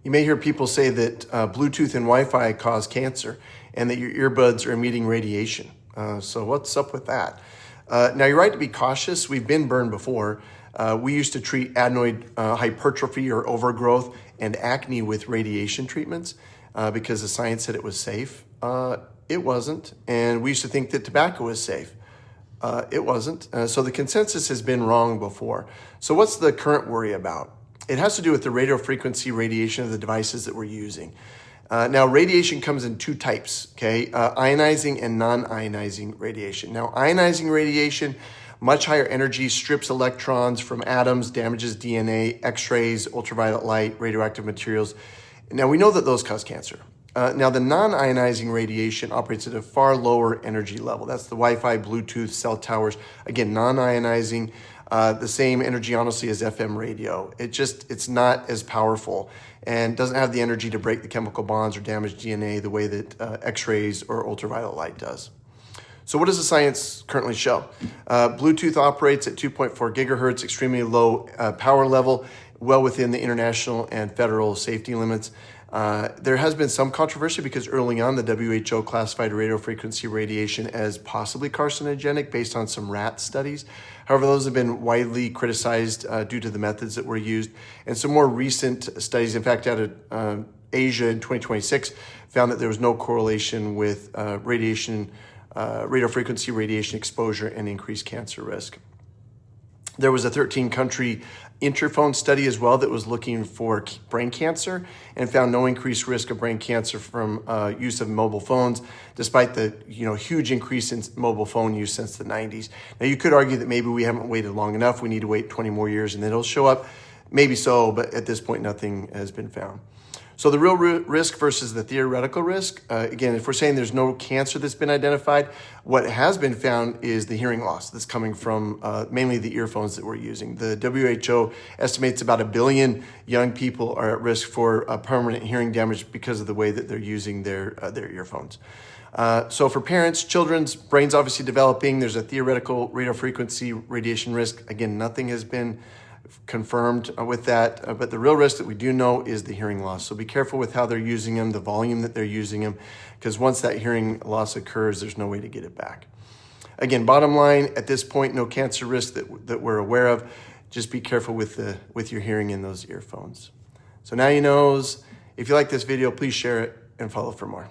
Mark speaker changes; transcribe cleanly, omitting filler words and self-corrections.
Speaker 1: You may hear people say that Bluetooth and Wi-Fi cause cancer and that your earbuds are emitting radiation. So what's up with that? Now, you're right to be cautious. We've been burned before. We used to treat adenoid hypertrophy or overgrowth and acne with radiation treatments because the science said it was safe. It wasn't. And we used to think that tobacco was safe. It wasn't. So the consensus has been wrong before. So what's the current worry about? It has to do with the radio frequency radiation of the devices that we're using. Now, radiation comes in two types, okay? Ionizing and non-ionizing radiation. Now, ionizing radiation, much higher energy, strips electrons from atoms, damages DNA, X-rays, ultraviolet light, radioactive materials. Now, we know that those cause cancer. Now, the non-ionizing radiation operates at a far lower energy level. That's the Wi-Fi, Bluetooth, cell towers. Again, non-ionizing, the same energy, honestly, as FM radio. It's not as powerful and doesn't have the energy to break the chemical bonds or damage DNA the way that X-rays or ultraviolet light does. So what does the science currently show? Bluetooth operates at 2.4 gigahertz, extremely low power level, well within the international and federal safety limits. There has been some controversy because early on the WHO classified radio frequency radiation as possibly carcinogenic based on some rat studies. However, those have been widely criticized due to the methods that were used. And some more recent studies, in fact, out of Asia in 2026, found that there was no correlation with radio frequency radiation exposure and increased cancer risk. There was a 13-country interphone study as well that was looking for brain cancer and found no increased risk of brain cancer from use of mobile phones, despite the huge increase in mobile phone use since the 90s. Now, you could argue that maybe we haven't waited long enough. We need to wait 20 more years and then it'll show up. Maybe so, but at this point, nothing has been found. So the real risk versus the theoretical risk, again, if we're saying there's no cancer that's been identified, what has been found is the hearing loss that's coming from mainly the earphones that we're using. The WHO estimates about 1 billion young people are at risk for permanent hearing damage because of the way that they're using their earphones. So for parents, children's brains obviously developing, there's a theoretical radio frequency radiation risk. Again, nothing has been confirmed with that, but the real risk that we do know is the hearing loss. So be careful with how they're using them, the volume that they're using them, because once that hearing loss occurs, there's no way to get it back. Again, bottom line, at this point, no cancer risk that we're aware of. Just be careful with your hearing in those earphones. So now you know. If you like this video, please share it and follow for more.